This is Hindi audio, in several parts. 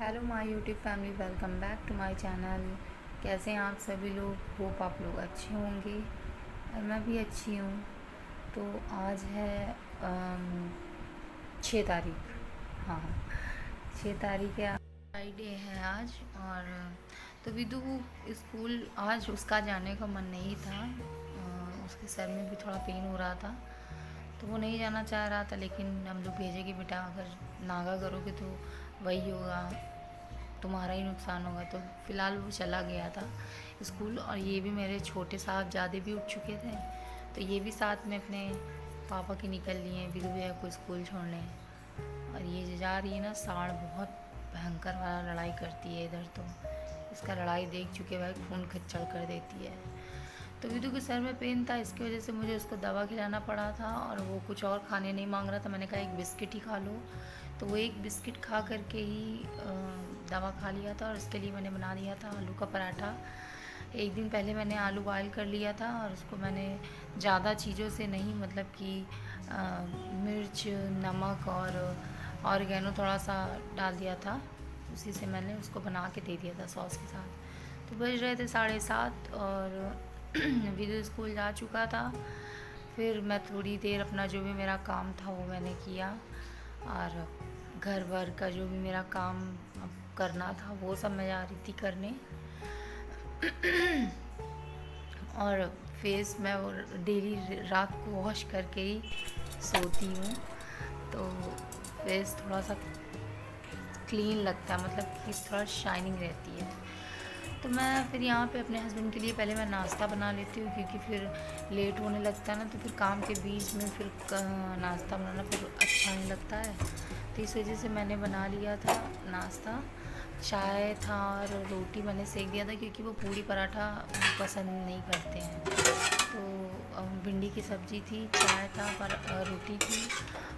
Hello my YouTube family, welcome back to my channel. कैसे हैं आप सभी लोग? होप आप लोग अच्छे होंगे और मैं भी अच्छी हूँ। तो आज है 6 तारीख। हाँ, 6 तारीख है, फ्राइडे है आज। और तो विदु स्कूल आज उसका जाने का मन नहीं था। उसके सर में भी थोड़ा पेन हो रहा था, तो वो नहीं जाना चाह रहा था। लेकिन हम लोग भेजे कि बेटा अगर नागा करोगे तो वही होगा, तुम्हारा ही नुकसान होगा। तो फ़िलहाल वो चला गया था स्कूल। और ये भी मेरे छोटे साहबजादे भी उठ चुके थे, तो ये भी साथ में अपने पापा के निकल लिए हैं विदु भैया को स्कूल छोड़ने। और ये जो जा रही है ना, साढ़ बहुत भयंकर वाला लड़ाई करती है इधर। तो इसका लड़ाई देख चुके भाई खून खच्चड़ कर देती है। तो विदु के सर में पेन था, इसकी वजह से मुझे उसको दवा खिलाना पड़ा था। और वो कुछ और खाने नहीं मांग रहा था। मैंने कहा एक बिस्किट ही खा लो, तो वो एक बिस्किट खा करके ही दवा खा लिया था। और उसके लिए मैंने बना दिया था आलू का पराठा। एक दिन पहले मैंने आलू बॉयल कर लिया था, और उसको मैंने ज़्यादा चीज़ों से नहीं, मतलब कि मिर्च, नमक और ऑरिगेनो थोड़ा सा डाल दिया था। उसी से मैंने उसको बना के दे दिया था सॉस के साथ। तो बज रहे थे 7:30 और विदु स्कूल जा चुका था। फिर मैं थोड़ी देर अपना जो भी मेरा काम था वो मैंने किया, और घर भर का जो भी मेरा काम अब करना था वो सब मैं जा रही थी करने। और फेस मैं वो डेली रात को वॉश करके ही सोती हूँ, तो फेस थोड़ा सा क्लीन लगता है, मतलब कि थोड़ा शाइनिंग रहती है। तो मैं फिर यहाँ पे अपने हस्बैंड के लिए पहले मैं नाश्ता बना लेती हूँ, क्योंकि फिर लेट होने लगता है ना, तो फिर काम के बीच में फिर नाश्ता बनाना फिर अच्छा नहीं लगता है। तो इस वजह से मैंने बना लिया था नाश्ता। चाय था और रोटी मैंने सेक दिया था, क्योंकि वो पूड़ी पराठा पसंद नहीं करते हैं। तो भिंडी की सब्ज़ी थी, चाय था, पर रोटी थी।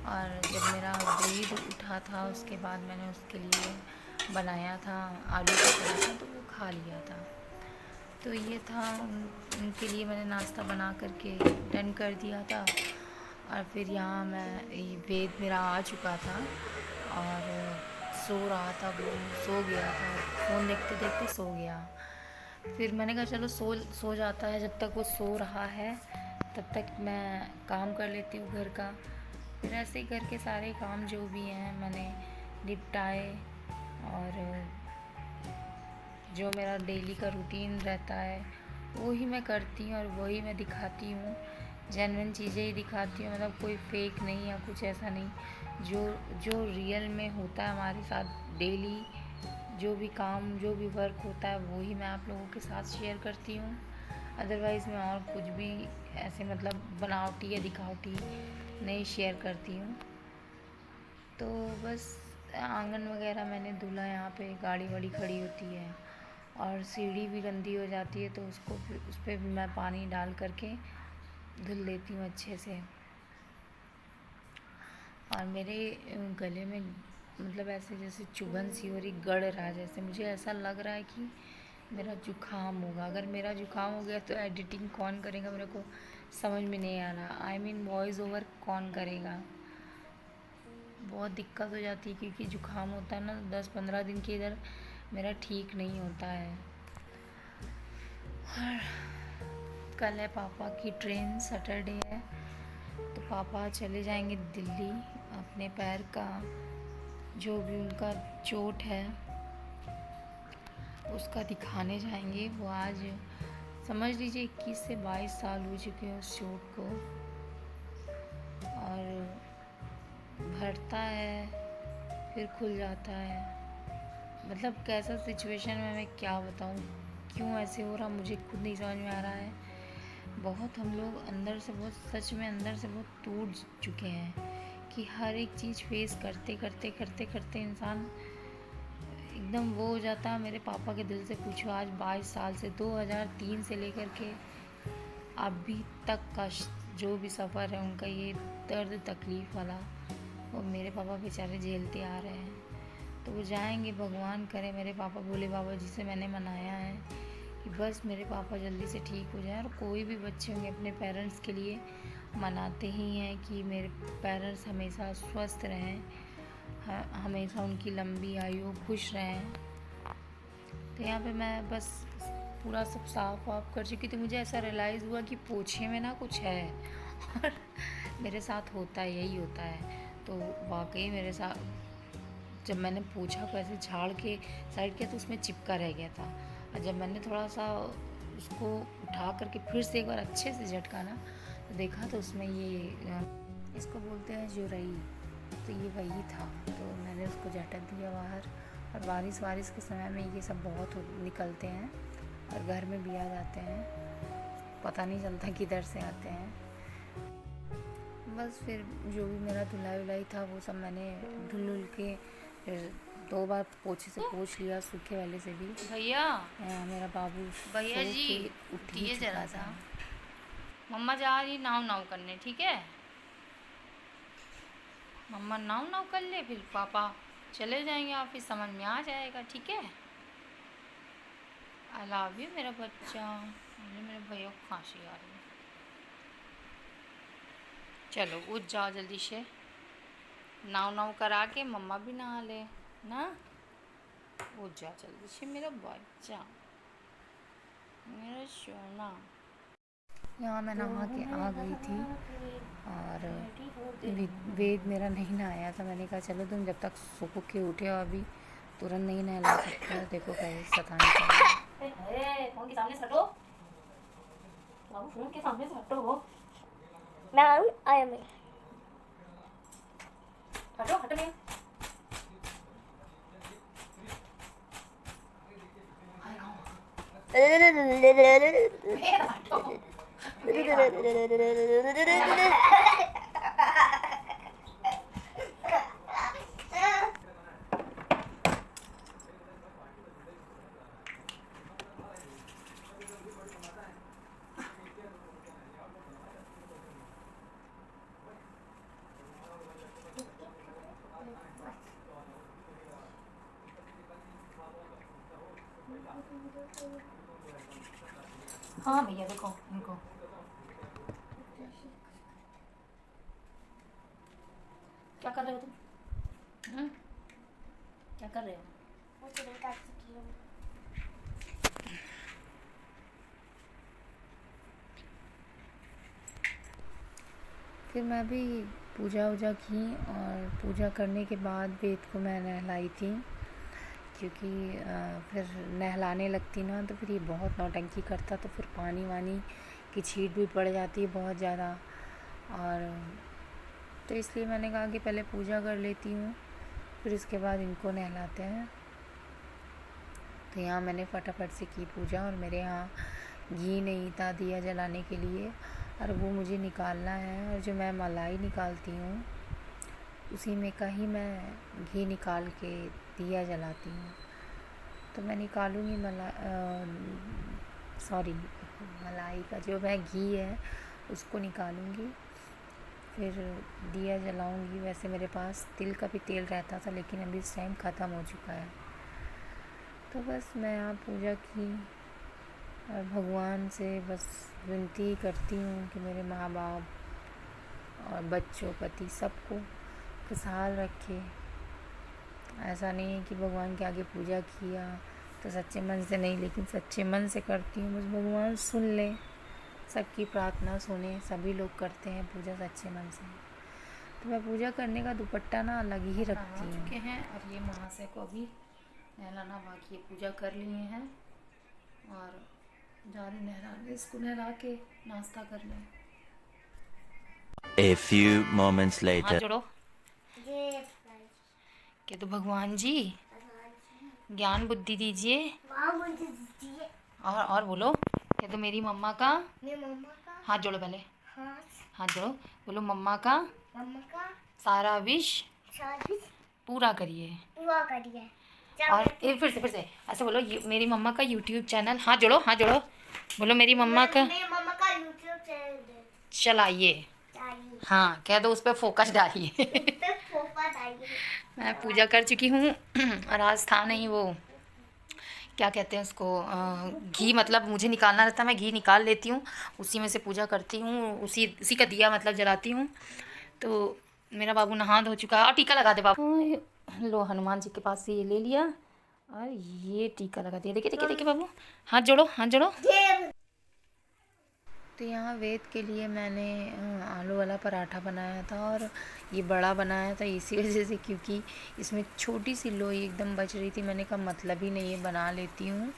और जब मेरा ब्रेड उठा था उसके बाद मैंने उसके लिए बनाया था आलू का पराठा, तो वो खा लिया था। तो ये था उनके लिए मैंने नाश्ता बना करके डन कर दिया था। और फिर यहाँ मैं वेद मेरा आ चुका था और सो रहा था, वो सो गया था, फ़ोन देखते देखते सो गया। फिर मैंने कहा चलो सो सो जाता है, जब तक वो सो रहा है तब तक मैं काम कर लेती हूँ घर का। फिर ऐसे ही घर के सारे काम जो भी हैं मैंने निपटाए। और जो मेरा डेली का रूटीन रहता है वो ही मैं करती हूँ, और वही मैं दिखाती हूँ। जेन्युइन चीज़ें ही दिखाती हूँ, मतलब कोई फेक नहीं या कुछ ऐसा नहीं। जो जो रियल में होता है हमारे साथ डेली, जो भी काम जो भी वर्क होता है वो ही मैं आप लोगों के साथ शेयर करती हूँ। अदरवाइज़ मैं और कुछ भी ऐसे मतलब बनावटी या दिखावटी नहीं शेयर करती हूँ। तो बस आंगन वगैरह मैंने धुला, यहाँ पे गाड़ी वाड़ी खड़ी होती है और सीढ़ी भी गंदी हो जाती है, तो उसको फिर उस पर भी मैं पानी डाल करके धुल लेती हूँ अच्छे से। और मेरे गले में मतलब ऐसे जैसे चुभन सी हो रही, गड़ रहा है, जैसे मुझे ऐसा लग रहा है कि मेरा जुकाम होगा। अगर मेरा जुकाम हो गया तो एडिटिंग कौन करेगा, मेरे को समझ में नहीं आ रहा। आई मीन वॉइस ओवर कौन करेगा। बहुत दिक्कत हो जाती है, क्योंकि जुकाम होता है ना 10-15 दिन के इधर मेरा ठीक नहीं होता है। और कल है पापा की ट्रेन, सैटरडे है, तो पापा चले जाएंगे दिल्ली। अपने पैर का जो भी उनका चोट है उसका दिखाने जाएंगे। वो आज समझ लीजिए 21 से 22 साल हो चुके हैं उस चोट को। और भरता है फिर खुल जाता है। मतलब कैसा सिचुएशन में मैं क्या बताऊँ, क्यों ऐसे हो रहा मुझे खुद नहीं समझ में आ रहा है। बहुत हम लोग अंदर से बहुत, सच में अंदर से बहुत टूट चुके हैं, कि हर एक चीज़ फेस करते करते करते करते इंसान एकदम वो हो जाता है। मेरे पापा के दिल से पूछो, आज 22 साल से 2003 से लेकर के अभी तक का जो भी सफ़र है उनका, ये दर्द तकलीफ़ वाला, वो मेरे पापा बेचारे झेलते आ रहे हैं। तो वो जाएंगे, भगवान करे मेरे पापा भोले बाबा जी से मैंने मनाया है कि बस मेरे पापा जल्दी से ठीक हो जाए। और कोई भी बच्चे होंगे अपने पेरेंट्स के लिए मनाते ही हैं कि मेरे पेरेंट्स हमेशा स्वस्थ रहें। हमेशा उनकी लंबी आयु, खुश रहें। तो यहाँ पे मैं बस पूरा सब साफ वाफ कर चुकी, तो मुझे ऐसा रियलाइज़ हुआ कि पोछे में ना कुछ है और मेरे साथ होता है, यही होता है। तो वाकई मेरे साथ जब मैंने पोछा को ऐसे झाड़ के साइड किया तो उसमें चिपका रह गया था, और जब मैंने थोड़ा सा उसको उठा करके फिर से एक बार अच्छे से झटका ना, तो देखा तो उसमें ये इसको बोलते हैं जुरई, तो ये वही था। तो मैंने उसको झटक दिया बाहर। और बारिश के समय में ये सब बहुत निकलते हैं और घर में भी आ जाते हैं, पता नहीं चलता किधर से आते हैं। बस फिर जो भी मेरा धुलाई था वो सब मैंने धुल के फिर 2 बार पोछे से पोंछ लिया, सूखे वाले से भी। भैया मेरा बाबू भैया जी उठिए जरा सा, मम्मा जा रही नाव नाव करने, ठीक है? मम्मा नाव नाव कर ले, फिर पापा चले जाएंगे ऑफिस, समझ में आ जाएगा, ठीक है? आई लव यू मेरा बच्चा। मेरे भैया को खांसी आ रही है। चलो उठ जाओ जल्दी से, नाव नाव करा के मम्मा भी नहा ले ना। उठ जा जल्दी से मेरा बच्चा, मेरा सोना। यहाँ मैं नहा के आ गई थी और वेद मेरा नहीं नहाया था। मैंने कहा चलो तुम जब तक सो के उठे हो अभी तुरंत नहीं नहला सकते हो। देखो कैसे सताने का। फोन के सामने से हटो बाबू, फोन के सामने से हटो। मैं आया मैं हटो हटो नहीं। हाँ भैया देखो इनको, क्या कर रहे हो तुम? क्या कर रहे हो? फिर मैं भी पूजा वूजा की और पूजा करने के बाद वेद को मैं नहलाई थी, क्योंकि फिर नहलाने लगती ना तो फिर ये बहुत नौटंकी करता, तो फिर पानी वानी की छींट भी पड़ जाती है बहुत ज़्यादा। और तो इसलिए मैंने कहा कि पहले पूजा कर लेती हूँ, फिर इसके बाद इनको नहलाते हैं। तो यहाँ मैंने फटाफट से की पूजा, और मेरे यहाँ घी नहीं था दिया जलाने के लिए, और वो मुझे निकालना है। और जो मैं मलाई निकालती हूँ उसी में का ही मैं घी निकाल के दिया जलाती हूँ। तो मैं निकालूँगी मलाई का जो मैं घी है उसको निकालूँगी, फिर दिया जलाऊँगी। वैसे मेरे पास तिल का भी तेल रहता था, लेकिन अभी इस टाइम ख़त्म हो चुका है। तो बस मैं यहाँ पूजा की और भगवान से बस विनती करती हूँ कि मेरे माँ बाप और बच्चों पति सबको खुशहाल रखे। ऐसा नहीं है कि भगवान के आगे पूजा किया तो सच्चे मन से नहीं, लेकिन सच्चे मन से करती हूँ। बस भगवान सुन ले, सबकी प्रार्थना सुने। सभी लोग करते हैं पूजा सच्चे मन से। तो मैं पूजा करने का दुपट्टा ना अलग ही रखती हूँ। चुके हैं और ये महाशय को अभी नहलाना बाकी है। पूजा कर लिए हैं और जा रहे नहलाने, इसको नहला के नाश्ता कर लें। A few moments later. हाथ जोड़ो कि तो भगवान जी ज्ञान बुद्धि दीजिए, और बोलो कि तो मेरी मम्मा का हाथ जोड़ो, पहले हाथ जोड़ो, बोलो मम्मा का सारा विश पूरा करिए। और फिर से ऐसे बोलो, मेरी मम्मा का यूट्यूब चैनल, हाथ जोड़ो बोलो मेरी मम्मा का यूट्यूब चैनल चलाइए। हाँ कह दो, उस पर फोकस डालिए। मैं पूजा कर चुकी हूँ और आज था नहीं वो क्या कहते हैं उसको, घी, मतलब मुझे निकालना रहता है, मैं घी निकाल लेती हूँ, उसी में से पूजा करती हूँ, उसी का दिया मतलब जलाती हूँ। तो मेरा बाबू नहा धो चुका है और टीका लगा दे बाबू। लो हनुमान जी के पास से ये ले लिया और ये टीका लगा दिया। देखिए देखिए देखिए बाबू, हाथ जोड़ो हाथ जोड़ो। तो यहाँ वेद के लिए मैंने आलू वाला पराठा बनाया था और ये बड़ा बनाया था इसी वजह से क्योंकि इसमें छोटी सी लोई एकदम बच रही थी। मैंने कहा मतलब ही नहीं है, बना लेती हूँ,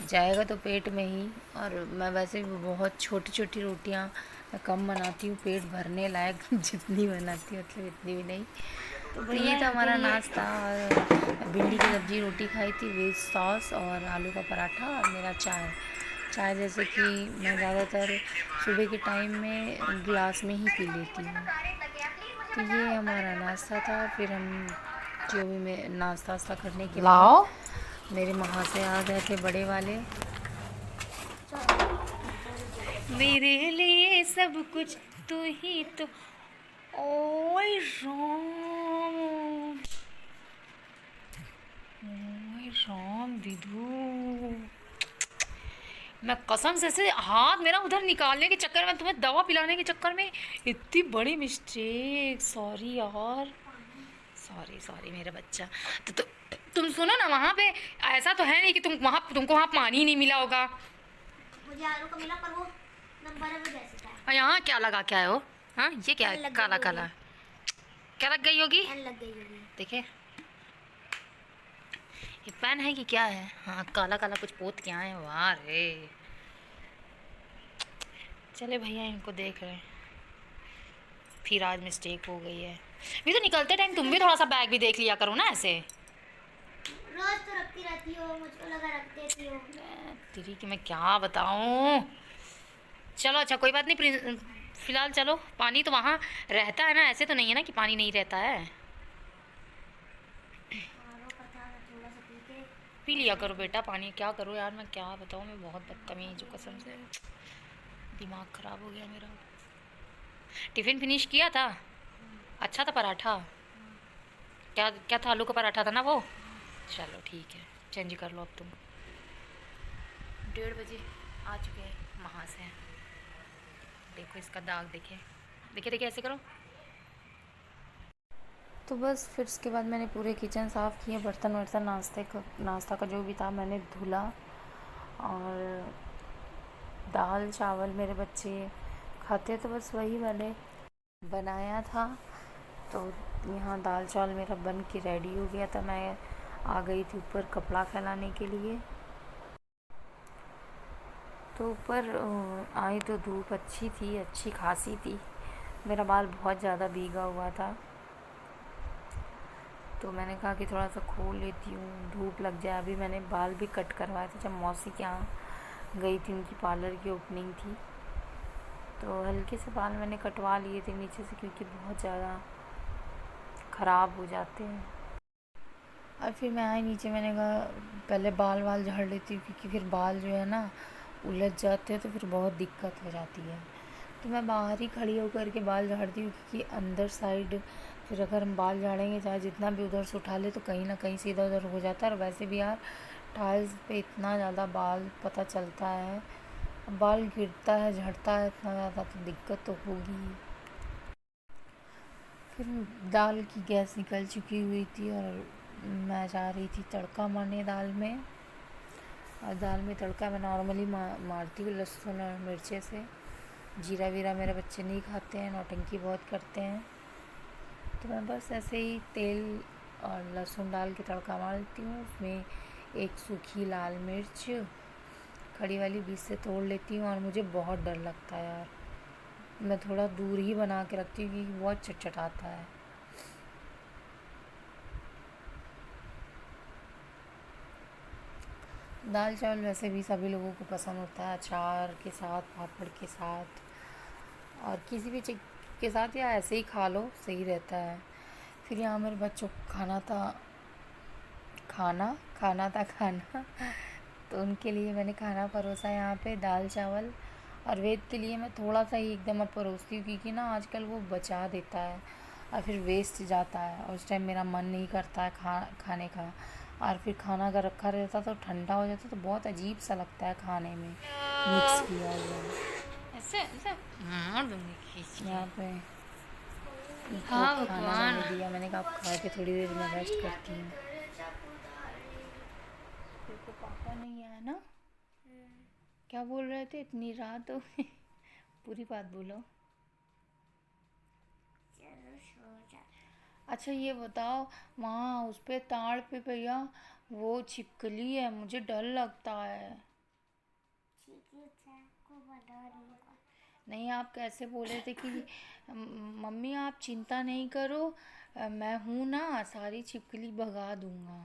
जाएगा तो पेट में ही। और मैं वैसे भी बहुत छोटी छोटी रोटियाँ कम बनाती हूँ, पेट भरने लायक जितनी बनाती हूँ मतलब इतनी भी नहीं। तो ये था हमारा नाश्ता और भिंडी की सब्जी रोटी खाई थी, वेज सॉस और आलू का पराठा और मेरा चाय। चाय जैसे कि मैं ज़्यादातर सुबह के टाइम में गिलास में ही पी लेती हूँ। तो ये हमारा नाश्ता था। फिर हम जो भी मैं नाश्ता वास्ता करने के बाद मेरे वहाँ से आ गए थे बड़े वाले। मेरे लिए सब कुछ तू ही तो। ओए राम विधु, मैं कसम से हाथ मेरा उधर निकालने के चक्कर में, तुम्हें दवा पिलाने के चक्कर में इतनी बड़ी मिस्टेक। सॉरी यार, सॉरी सॉरी मेरा बच्चा। तो तुम सुनो ना, वहाँ पे ऐसा तो है नहीं कि तुमको वहाँ पानी ही नहीं मिला होगा। मुझे आलू का मिला, पर वो नंबर है वो जैसे था। और यहाँ क्या लगा क्या है वो? हाँ ये क्या है? काला काला क्या लग गई होगी? लग गई होगी। देखिए ये पेन है कि क्या है? हाँ काला काला कुछ पोत क्या है। वाह रे, चले भैया इनको देख रहे हैं। फिर आज मिस्टेक हो गई है। भी तो निकलते टाइम तुम भी थोड़ा सा बैग भी देख लिया करो ना ऐसे। रोज तो रखती रहती हो, मुझको लगा रख देती हो। तेरी कि मैं क्या बताऊँ। चलो अच्छा कोई बात नहीं, फिलहाल चलो। पानी तो वहाँ रहता है ना, ऐसे तो नहीं है ना कि पानी नहीं रहता है। पी लिया करो बेटा पानी, क्या करो यार, मैं क्या बताऊँ, मैं बहुत बदतमीज हूँ कसम से। दिमाग ख़राब हो गया मेरा। टिफ़िन फिनिश किया था? अच्छा था पराठा? क्या क्या था? आलू का पराठा था ना वो? चलो ठीक है, चेंज कर लो अब तुम। 1:30 बजे आ चुके हैं वहाँ से। देखो इसका दाग, देखे देखिए देखिए ऐसे करो। तो बस फिर उसके बाद मैंने पूरे किचन साफ़ किए, बर्तन वर्तन नाश्ता का जो भी था मैंने धुला। और दाल चावल मेरे बच्चे खाते तो बस वही मैंने बनाया था। तो यहाँ दाल चावल मेरा बन के रेडी हो गया था। मैं आ गई थी ऊपर कपड़ा फैलाने के लिए। तो ऊपर आई तो धूप अच्छी थी, अच्छी खासी थी। मेरा बाल बहुत ज़्यादा भीगा हुआ था तो मैंने कहा कि थोड़ा सा खोल लेती हूँ, धूप लग जाए। अभी मैंने बाल भी कट करवाए थे, जब मौसी के यहाँ गई थी, उनकी पार्लर की ओपनिंग थी तो हल्के से बाल मैंने कटवा लिए थे नीचे से क्योंकि बहुत ज़्यादा ख़राब हो जाते हैं। और फिर मैं आई नीचे, मैंने कहा पहले बाल वाल झाड़ लेती हूँ क्योंकि फिर बाल जो है ना उलझ जाते हैं तो फिर बहुत दिक्कत हो जाती है। तो मैं बाहर ही खड़ी होकर के बाल झाड़ती हूँ क्योंकि अंदर साइड फिर अगर हम बाल झाड़ेंगे चाहे जितना भी उधर से उठा ले तो कहीं ना कहीं से इधर उधर हो जाता है। और वैसे भी यार टाइल्स पे इतना ज़्यादा बाल पता चलता है, बाल गिरता है झड़ता है इतना ज़्यादा तो दिक्कत तो होगी ही। फिर दाल की गैस निकल चुकी हुई थी और मैं जा रही थी तड़का मारने दाल में। और दाल में तड़का मैं नॉर्मली मारती हूँ लहसुन और मिर्चे से। जीरा वीरा मेरे बच्चे नहीं खाते हैं, नौटंकी बहुत करते हैं, तो मैं बस ऐसे ही तेल और लहसुन डाल के तड़का मार देती हूँ। उसमें एक सूखी लाल मिर्च खड़ी वाली बीच से तोड़ लेती हूँ। और मुझे बहुत डर लगता है यार, मैं थोड़ा दूर ही बना के रखती हूँ क्योंकि बहुत चटचटाता है। दाल चावल वैसे भी सभी लोगों को पसंद होता है, अचार के साथ, पापड़ के साथ और किसी भी चीज़ के साथ, या ऐसे ही खा लो सही रहता है। फिर यहाँ मेरे बच्चों को खाना था तो उनके लिए मैंने खाना परोसा यहाँ पे, दाल चावल। और वेद के लिए मैं थोड़ा सा ही एकदम अब परोसती हूँ क्योंकि ना आजकल वो बचा देता है और फिर वेस्ट जाता है और उस टाइम मेरा मन नहीं करता है खाने का। और फिर खाना अगर रखा रहता तो ठंडा हो जाता तो बहुत अजीब सा लगता है खाने में मिक्स किया हुआ। ऐसे ऐसे मार दूंगी खींच के। यहाँ पे इनको हाँ खाना भगवान। मैंने दिया, मैंने कहा आप खा के थोड़ी देर में रेस्ट करती हूँ। देखो पापा नहीं आया ना, क्या बोल रहे थे इतनी रात हो गई? पूरी बात बोलो। अच्छा ये बताओ, वहाँ उस पे ताड़ पे भैया वो छिपकली है, मुझे डर लगता है। नहीं आप कैसे बोले थे कि मम्मी आप चिंता नहीं करो, मैं हूँ ना, सारी छिपकली भगा दूंगा।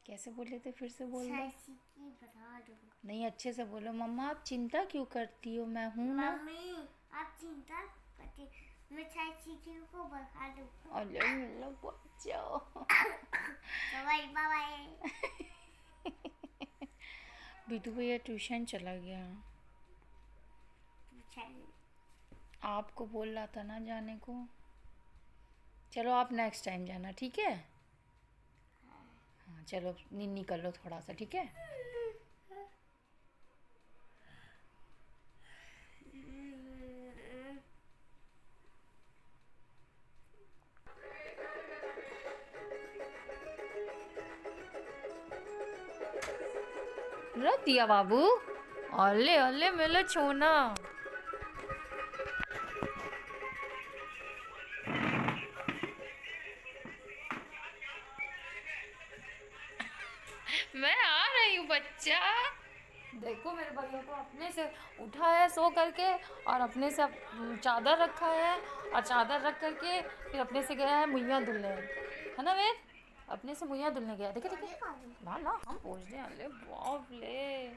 कैसे बोले थे, फिर से बोल दो। नहीं अच्छे से बोलो, मम्मा आप चिंता क्यों करती हो, मैं हूँ ना। मम्मी आप चिंता करती, मैं सारी चीज़ों को भगा दूँ। अरे मेरा बच्चा। Bye bye. बिटू भैया ट्यूशन चला गया, आपको बोल रहा था ना जाने को। चलो आप नेक्स्ट टाइम जाना, ठीक है। हाँ चलो निन्नी कर लो थोड़ा सा, ठीक है। रख दिया बाबू, ओले ओले मेरा छोना। मैं आ रही हूँ बच्चा। देखो मेरे भैया को अपने से उठाया सो करके, और अपने से चादर रखा है, और चादर रख करके फिर अपने से गया है मुइया धुलने, है ना वेद, अपने से मुइया धुलने गया। देखे देखे, ना ना हम पूछ रहे हैं। अरे बाप ले,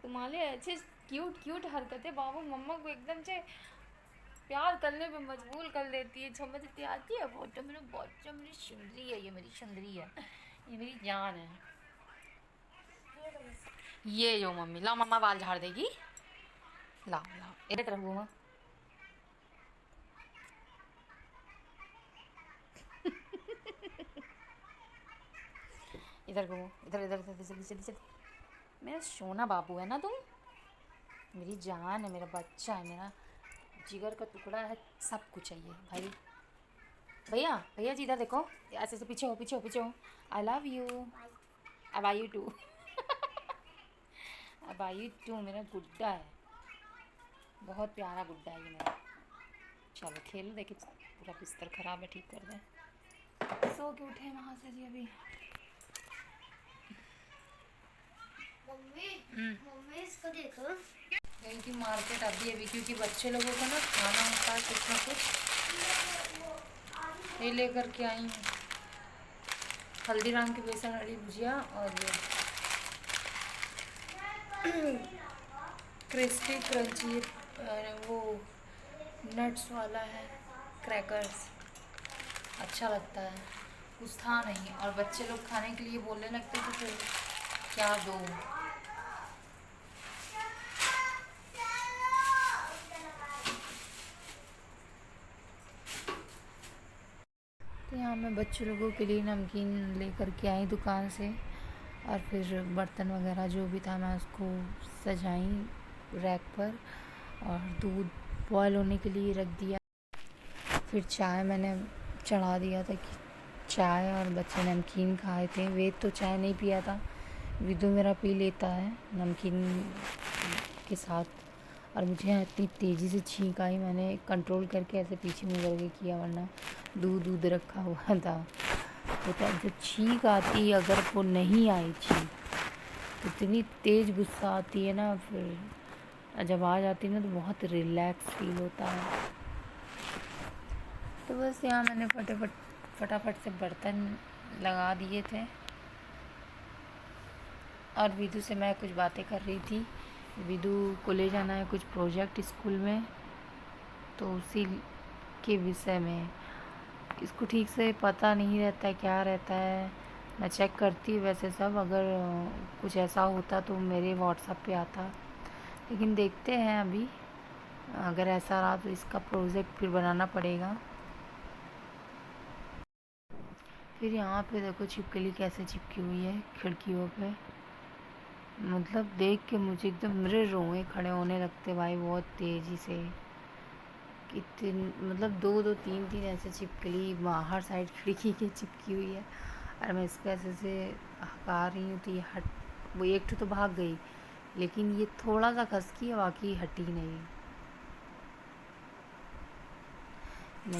तुम्हारे ऐसे क्यूट क्यूट हरकतें बाबू मम्मा को एकदम से प्यार करने पे मजबूर कर देती है, समझती आती है। बच्चा मेरा बच्चा, मेरी सुंदरी है, ये मेरी सुंदरी है, ये मेरी जान है। ये जो मम्मी, ला मम्मा बाल झाड़ देगी, ला ला इधर तरफ घूमा। इधर घूमो, इधर इधर इधर, जल्दी जल्दी जल्दी। मेरा सोना बाबू है ना तुम, मेरी जान है, मेरा बच्चा है, मेरा जिगर का टुकड़ा है, सब कुछ है ये भाई। भैया भैया जी इधर देखो, ऐसे ऐसे पीछे हो पीछे हो पीछे हो। आई लव यू, अब आई यू टू। अब आई यू टू, मेरा गुड्डा है, बहुत प्यारा गुड्डा है ये मेरा। चलो खेलो, देखिए पूरा बिस्तर ख़राब है, ठीक कर दें। सो के उठे वहाँ से जी अभी। मम्मी इसको देखो। गई थी मार्केट अभी अभी, क्योंकि बच्चे लोगों का ना खाना होता है कुछ ना कुछ, ये लेकर के आई हूँ। हल्दीराम की बेसन वाली भुजिया, और ये क्रिस्पी क्रंची वो नट्स वाला है, क्रैकर्स, अच्छा लगता है। कुछ था नहीं, और बच्चे लोग खाने के लिए बोलने लगते तो फिर क्या दो। तो यहाँ मैं बच्चों लोगों के लिए नमकीन लेकर के आई दुकान से, और फिर बर्तन वगैरह जो भी था मैं उसको सजाई रैक पर, और दूध बॉयल होने के लिए रख दिया। फिर चाय मैंने चढ़ा दिया था कि चाय, और बच्चे नमकीन खाए थे। वेद तो चाय नहीं पिया था, विदु मेरा पी लेता है नमकीन के साथ। और मुझे यहाँ इतनी तेज़ी से छींक आई, मैंने कंट्रोल करके ऐसे पीछे मुँह करके किया, वरना दूध रखा हुआ था। तो जब छींक आती, अगर वो नहीं आई छींक, तो इतनी तेज़ गुस्सा आती है ना, फिर जब आ जाती है ना तो बहुत रिलैक्स फील होता है। तो बस यहाँ मैंने फटाफट से बर्तन लगा दिए थे, और विदु से मैं कुछ बातें कर रही थी। विदु को ले जाना है कुछ प्रोजेक्ट स्कूल में, तो उसी के विषय में। इसको ठीक से पता नहीं रहता है क्या रहता है, मैं चेक करती हूँ वैसे सब, अगर कुछ ऐसा होता तो मेरे व्हाट्सएप पे आता, लेकिन देखते हैं अभी। अगर ऐसा रहा तो इसका प्रोजेक्ट फिर बनाना पड़ेगा। फिर यहाँ पे देखो छिपकली कैसे चिपकी हुई है खिड़कियों पे, मतलब देख के मुझे एकदम मेरे रोए खड़े होने लगते भाई बहुत तेज़ी से, इतनी मतलब दो दो तीन तीन ऐसे छिपकली बाहर साइड खिड़की के चिपकी हुई है, और मैं इसको ऐसे से हका रही हूँ तो ये हट, वो एक तो भाग गई, लेकिन ये थोड़ा सा खसकी है, बाकी हटी नहीं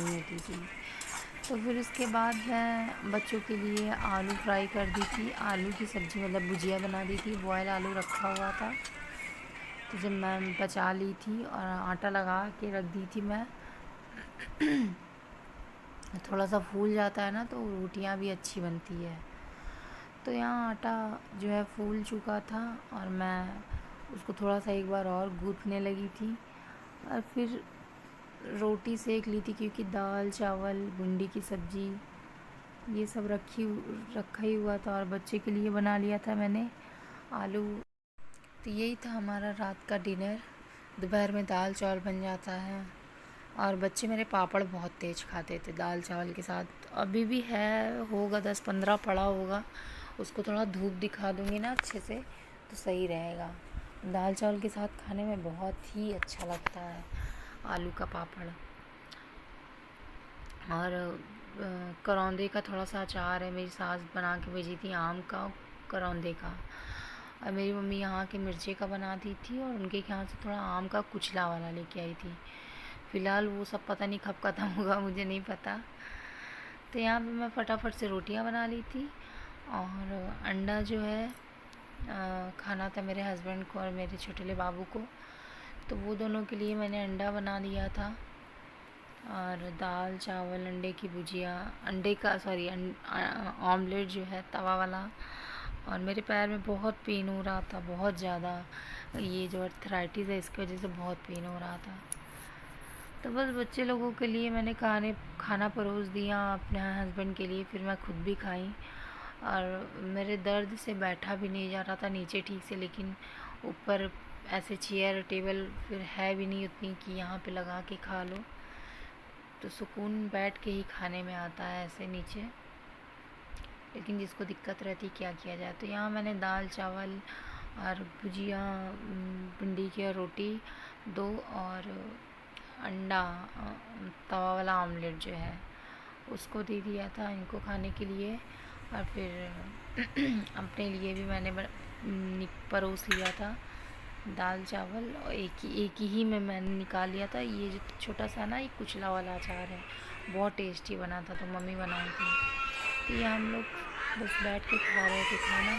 हटी थी। तो फिर उसके बाद मैं बच्चों के लिए आलू फ्राई कर दी थी, आलू की सब्ज़ी मतलब भुजिया बना दी थी, बॉयल आलू रखा हुआ था तो जब मैं बचा ली थी और आटा लगा के रख दी थी मैं थोड़ा सा फूल जाता है ना तो रोटियां भी अच्छी बनती है। तो यहाँ आटा जो है फूल चुका था और मैं उसको थोड़ा सा एक बार और गूँथने लगी थी और फिर रोटी सेक ली थी, क्योंकि दाल चावल भिंडी की सब्ज़ी ये सब रखा ही हुआ था और बच्चे के लिए बना लिया था मैंने आलू। तो यही था हमारा रात का डिनर। दोपहर में दाल चावल बन जाता है और बच्चे मेरे पापड़ बहुत तेज़ खाते थे दाल चावल के साथ। अभी भी है, होगा 10-15 पड़ा होगा, उसको थोड़ा धूप दिखा दूँगी ना अच्छे से तो सही रहेगा। दाल चावल के साथ खाने में बहुत ही अच्छा लगता है आलू का पापड़। और करौंदे का थोड़ा सा अचार है, मेरी सास बना के भेजी थी, आम का करौंदे का। और मेरी मम्मी यहाँ के मिर्चे का बनाती थी और उनके यहाँ से थोड़ा आम का कुचला वाला लेके आई थी। फ़िलहाल वो सब पता नहीं कब ख़त्म होगा, मुझे नहीं पता। तो यहाँ पे मैं फटाफट से रोटियाँ बना ली थी और अंडा जो है खाना था मेरे हस्बैंड को और मेरे छोटे बाबू को, तो वो दोनों के लिए मैंने अंडा बना लिया था। और दाल चावल अंडे की भुजिया, अंडे का सॉरी ऑमलेट जो है तवा वाला। और मेरे पैर में बहुत पेन हो रहा था, बहुत ज़्यादा, ये जो अर्थराइटिस है इसकी वजह से बहुत पेन हो रहा था। तो बस बच्चे लोगों के लिए मैंने खाना परोस दिया अपने हस्बैंड के लिए, फिर मैं खुद भी खाई। और मेरे दर्द से बैठा भी नहीं जा रहा था नीचे ठीक से, लेकिन ऊपर ऐसे चेयर टेबल फिर है भी नहीं उतनी कि यहाँ पे लगा के खा लो, तो सुकून बैठ के ही खाने में आता है ऐसे नीचे। लेकिन जिसको दिक्कत रहती क्या किया जाए। तो यहाँ मैंने दाल चावल और भुजिया भिंडी की और रोटी 2 और अंडा तवा वाला ऑमलेट जो है उसको दे दिया था इनको खाने के लिए। और फिर अपने लिए भी मैंने परोस लिया था दाल चावल, और एक ही में मैंने निकाल लिया था। ये जो छोटा सा ना ये कुचला वाला अचार है, बहुत टेस्टी बना था, तो मम्मी बनाई थी। तो ये हम लोग बस बैठ के खा रहे थे खाना।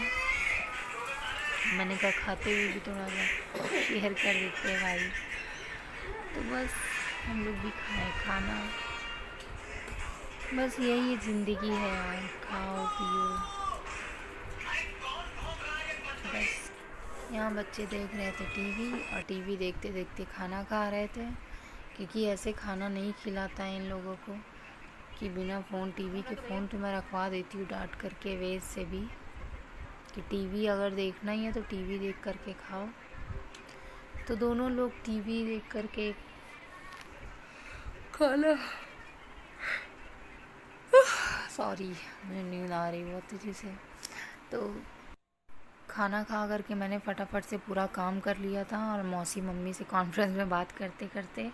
मैंने कहा खाते हुए भी थोड़ा सा शेयर कर देते हैं भाई। तो बस हम लोग भी खाए खाना। बस यही ज़िंदगी है यार, खाओ पियो बस। यहाँ बच्चे देख रहे थे टीवी और टीवी देखते देखते खाना खा रहे थे, क्योंकि ऐसे खाना नहीं खिलाता है इन लोगों को कि बिना फ़ोन टीवी के। फ़ोन तो मैं रखवा देती हूँ डांट करके वेज से भी, कि टीवी अगर देखना ही है तो टीवी देख करके खाओ। तो दोनों लोग टीवी देख करके खाना, सॉरी मुझे नींद आ रही बहुत तेज़ी से। तो खाना खा करके मैंने फटाफट से पूरा काम कर लिया था और मौसी मम्मी से कॉन्फ्रेंस में बात करते करते,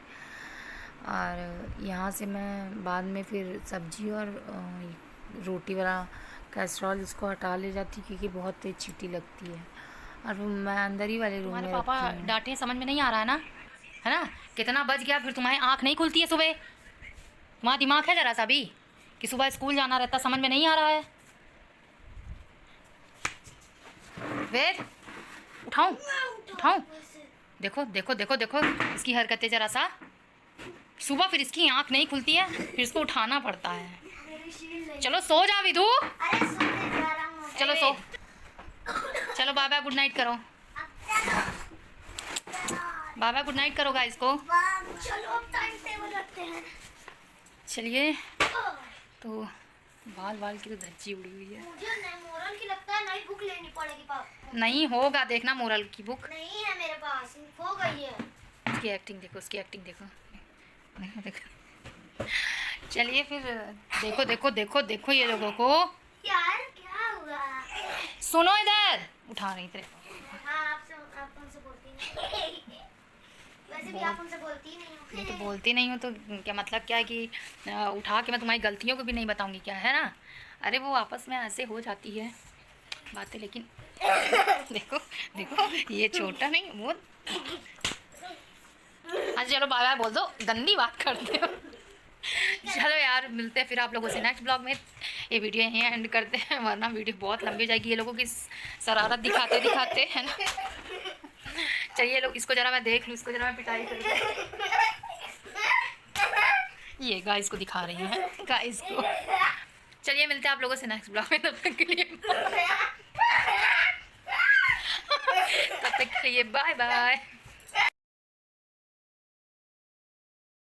और यहाँ से मैं बाद में फिर सब्जी और रोटी वाला कैसरॉल इसको हटा ले जाती, क्योंकि बहुत तेज़ चीटी लगती है। और मैं अंदर ही वाले रूम में रखती हूँ। पापा डांटे समझ में नहीं आ रहा है ना, कितना बज गया, फिर तुम्हारी आँख नहीं खुलती है सुबह? तुम्हारा दिमाग है ज़रा सा भी कि सुबह स्कूल जाना रहता, समझ में नहीं आ रहा है? फिर उठाऊं? देखो देखो देखो देखो इसकी हरकतें ज़रा सा। सुबह फिर इसकी आँख नहीं खुलती है, फिर इसको उठाना पड़ता है। चलो सो जा विधु, चलो सो, चलो बाय बाय गुड नाइट करो, बाय बाय गुड नाइट करो गाइस को। चलो अब टाइम टेबल रखते हैं। चलिए, तो बाल की तो धज्जी उड़ी हुई है। मुझे नहीं मोरल की लगता है, नई बुक लेनी पड़ेगी पापा। नहीं होगा, देखना मोरल की बुक नहीं है मेरे पास, हो गई है। उसकी एक्टिंग देखो, उसकी एक्टिंग देखो, देखो देखो। चलिए फिर देखो देखो देखो देखो ये लोगों को। यार क्या हुआ? सुनो इधर, उठा रही तेरे। हाँ आप हमसे बोलती हैं। वैसे भी आप उनसे बोलती ही नहीं हो। मैं तो बोलती नहीं हूँ, तो क्या मतलब क्या है कि उठा के मैं तुम्हारी गलतियों को भी नहीं बताऊंगी क्या, है ना। अरे वो आपस में ऐसे हो जाती है बातें, लेकिन देखो देखो ये छोटा नहीं वो। अच्छा चलो बाय बाय बोल दो, गंदी बात करते हो। चलो यार मिलते हैं फिर आप लोगों से नेक्स्ट ब्लॉग में। ये वीडियो यहीं एंड करते हैं, वरना वीडियो बहुत लंबी हो जाएगी ये लोगों की शरारत दिखाते दिखाते, है ना। चलिए लोग, इसको जरा मैं देख लूँ, इसको जरा मैं पिटाई कर दूँ। ये गाइस को दिखा रही है, गाइस को। चलिए मिलते हैं आप लोगों से नेक्स्ट ब्लॉग में, तब तक के लिए बाय बाय।